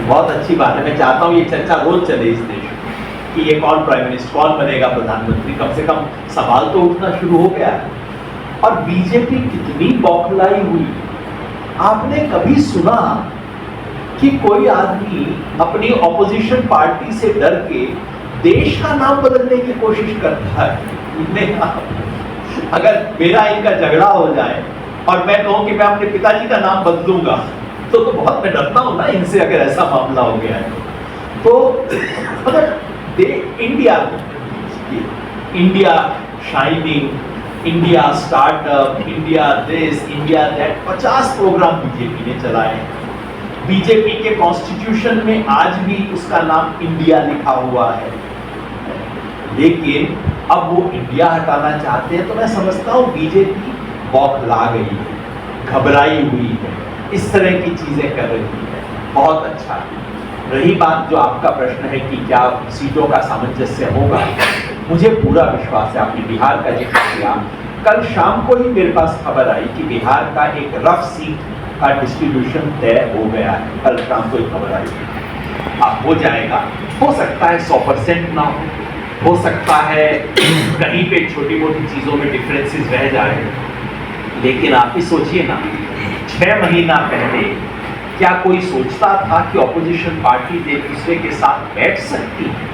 बहुत अच्छी बात है। मैं चाहता हूँ ये चर्चा रोज चले इस देश में कि ये कौन प्राइम मिनिस्टर, कौन बनेगा प्रधानमंत्री। कम से कम सवाल तो उठना शुरू हो गया है। और बीजेपी कितनी बौखलाई हुई। आपने कभी सुना कि कोई आदमी अपनी ऑपोजिशन पार्टी से डर के देश का नाम बदलने की कोशिश करता है? अगर मेरा इनका झगड़ा हो जाए और मैं कहूं कि मैं अपने पिताजी का नाम बदलूंगा तो बहुत मैं डरता हूं ना इनसे, अगर ऐसा मामला हो गया है तो। अगर India shining, India startup, India this, India that, 50 program BJP ने चलाए हैं। बीजेपी के कॉन्स्टिट्यूशन में आज भी उसका नाम इंडिया लिखा हुआ है, लेकिन अब वो इंडिया हटाना चाहते हैं। तो मैं समझता हूँ बीजेपी बौखला गई है, घबराई हुई है, इस तरह की चीजें कर रही है। बहुत अच्छा। रही बात जो आपका प्रश्न है कि क्या सीटों का सामंजस्य होगा, मुझे पूरा विश्वास है। आपने बिहार का जिक्र किया, कल शाम को ही मेरे पास खबर आई कि बिहार का एक रफ सीट का डिस्ट्रीब्यूशन तय हो गया है। कल शाम को ही खबर आई। अब हो जाएगा, हो सकता है 100% ना हो सकता है कहीं पे छोटी मोटी चीजों में डिफरेंसेस रह जाए, लेकिन आप ही सोचिए ना, 6 महीना पहले क्या कोई सोचता था कि ऑपोजिशन पार्टी एक दूसरे के साथ बैठ सकती है?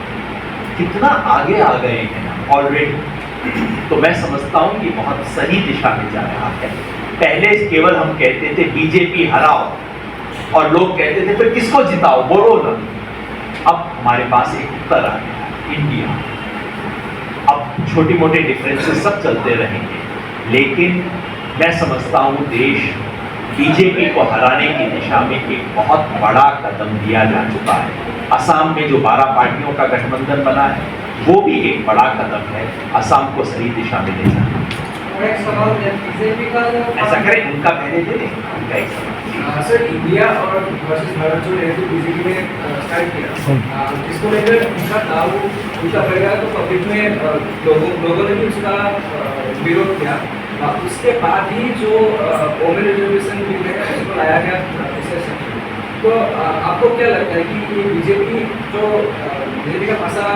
कितना आगे आ गए हैं ऑलरेडी। तो मैं समझता हूं कि बहुत सही दिशा में जा रहा है। पहले केवल हम कहते थे बीजेपी हराओ और लोग कहते थे फिर किसको जिताओ, बोलो ना। अब हमारे पास एक उत्तर आ गया, इंडिया। अब छोटी मोटे डिफरेंसेस सब चलते रहेंगे, लेकिन मैं समझता हूं देश बीजेपी को हराने की दिशा में एक बहुत बड़ा कदम दिया जा चुका है। असम में जो 12 पार्टियों का गठबंधन बना है वो भी एक बड़ा कदम है असम को सही दिशा में ले जाना। ऐसा करें, उनका पहले दे दें, उनका एक सवाल। सर, इंडिया और वर्सेस भारत जो है तो बीजेपी ने स्टार्ट किया, इसको लेकर उनका दाव उल्टा पड़ेगा तो पब्लिक में लोगों ने भी उसका विरोध किया। उसके बाद ही जो वोमेन रिजर्वेशन बिल है उसको लाया गया तो आपको क्या लगता है कि ये बीजेपी का भाषा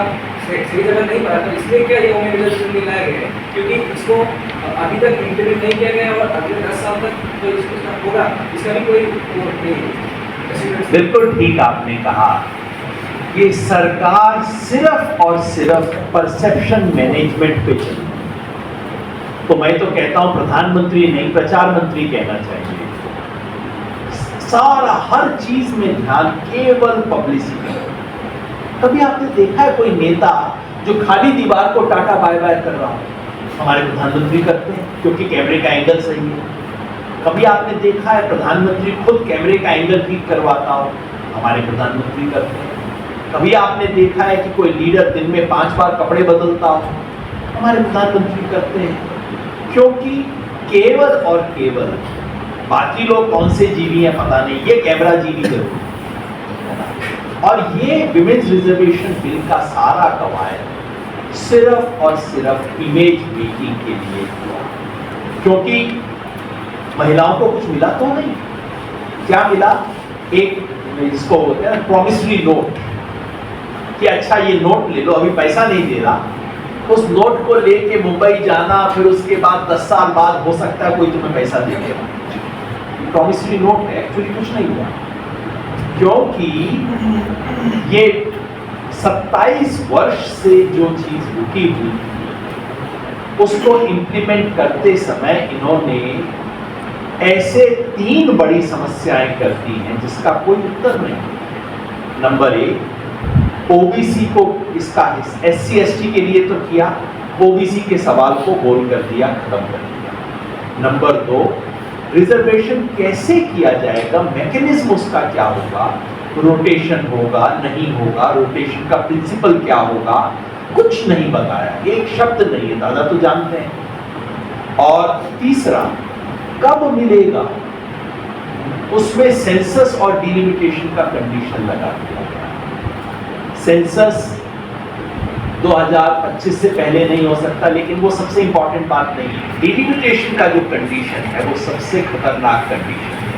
सही जगह नहीं पड़ा था, इसलिए क्या ये वोमेन रिजर्वेशन बिल लाया गया है? क्योंकि इसको अभी तक इम्प्लीमेंट नहीं किया गया और अगले 10 साल तक तो इसको होगा, इसका भी कोई नहीं है। बिल्कुल ठीक आपने कहा। ये सरकार सिर्फ और सिर्फ परसेप्शन मैनेजमेंट पे चली। तो मैं तो कहता हूं प्रधानमंत्री नहीं, प्रचार मंत्री कहना चाहिए। सारा हर चीज में ध्यान केवल पब्लिसिटी। कभी आपने देखा है कोई नेता जो खाली दीवार को टाटा बाय बाय कर रहा हो? हमारे प्रधानमंत्री करते हैं क्योंकि कैमरे का एंगल सही है। कभी आपने देखा है प्रधानमंत्री खुद कैमरे का एंगल ठीक करवाता हो? हमारे प्रधानमंत्री करते हैं। कभी आपने देखा है कि कोई लीडर दिन में 5 बार कपड़े बदलता हो? हमारे प्रधानमंत्री करते हैं। क्योंकि केवल और केवल, बाकी लोग कौन से जीवी हैं पता नहीं, ये कैमरा जीवी जरूर। और ये विमेन्स रिजर्वेशन बिल का सारा कवायद सिर्फ और सिर्फ इमेज मेकिंग के लिए हुआ, क्योंकि महिलाओं को कुछ मिला तो नहीं। क्या मिला? एक इसको बोलते हैं प्रॉमिसरी नोट, कि अच्छा ये नोट ले लो, अभी पैसा नहीं दे रहा। उस नोट को लेके मुंबई जाना, फिर उसके बाद 10 साल बाद हो सकता है कोई तुम्हें पैसा दे देगा। प्रॉमिसरी नोट है, एक्चुअली कुछ नहीं हुआ, क्योंकि ये 27 वर्ष से जो चीज रुकी हुई थी उसको इंप्लीमेंट करते समय इन्होंने ऐसे 3 बड़ी समस्याएं कर दी हैं जिसका कोई उत्तर नहीं। नंबर 1, ओबीसी को इसका SC ST के लिए तो किया, ओबीसी के सवाल को गोल कर दिया, खत्म कर दिया। नंबर 2, रिजर्वेशन कैसे किया जाएगा, मैकेनिज्म उसका क्या होगा, रोटेशन होगा नहीं होगा, रोटेशन का प्रिंसिपल क्या होगा, कुछ नहीं बताया, एक शब्द नहीं है। दादा तो जानते हैं। और तीसरा, कब मिलेगा, उसमें सेंसस और डिलिमिटेशन का कंडीशन लगा दिया गया। सेंसस 2025 से पहले नहीं हो सकता, लेकिन वो सबसे इंपॉर्टेंट बात नहीं है। डिलिमिटेशन का जो कंडीशन है वो सबसे खतरनाक कंडीशन है,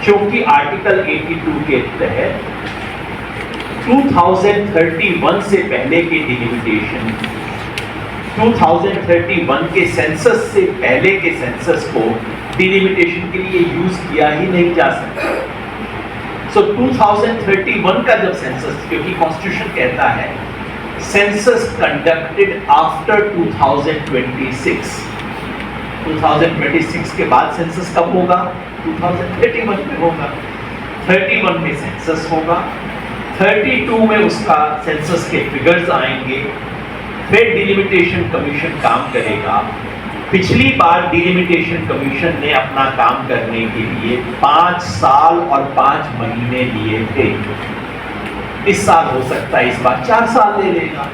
क्योंकि आर्टिकल 82 के तहत 2031 से पहले के डिलिमिटेशन, 2031 के सेंसस से पहले के सेंसस को डिलिमिटेशन के लिए यूज किया ही नहीं जा सकता। सो 2031 का जब सेंसस, क्योंकि कॉन्स्टिट्यूशन कहता है सेंसस कंडक्टेड आफ्टर 2026, 2026 के बाद सेंसस कब होगा? 2031 में होगा। 31 में सेंसस होगा, 32 में उसका सेंसस के फिगर्स आएंगे, फिर डिलिमिटेशन कमीशन काम करेगा। पिछली बार डिलिमिटेशन कमीशन ने अपना काम करने के लिए 5 साल और 5 महीने लिए थे। इस साल हो सकता है इस बार 4 साल ले लेगा,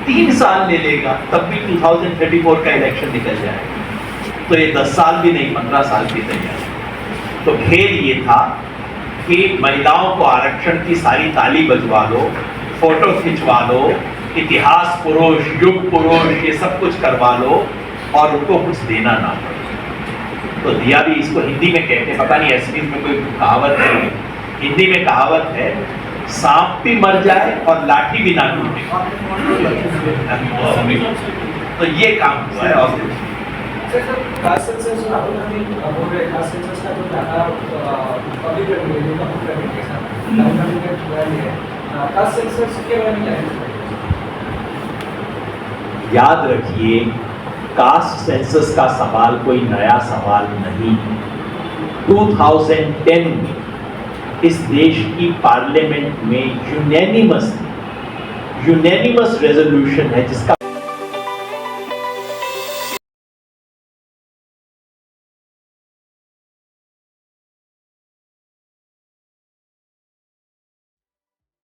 3 साल ले लेगा, तब भी 2034 का इलेक्शन निकल जाएगा। तो ये 10 साल भी नहीं, 15 साल की तैयारी। तो खेल ये था कि महिलाओं को आरक्षण की सारी ताली बजवा लो, फोटो खिंचवा लो, इतिहास पुरुष, युग पुरुष, ये सब कुछ करवा लो और उनको कुछ देना ना पड़े। तो दिया भी, इसको हिंदी में कहते हैं, पता नहीं असली में कोई कहावत है, हिंदी में कहावत है, सांप भी मर जाए और लाठी भी ना टूटे। तो ये काम हुआ है। और कास्ट सेंसस जो राहुल गांधी बोल रहे हैं, कास्ट सेंसस का जो डाटा पब्लिक करने के साथ राहुल गांधी ने पूरा लिया है, कास्ट सेंसस के बारे में क्या है? याद रखिए, कास्ट सेंसस का सवाल कोई नया सवाल नहीं। 2010 में इस देश की पार्लियामेंट में यूनैनिमस रेजोल्यूशन है जिसका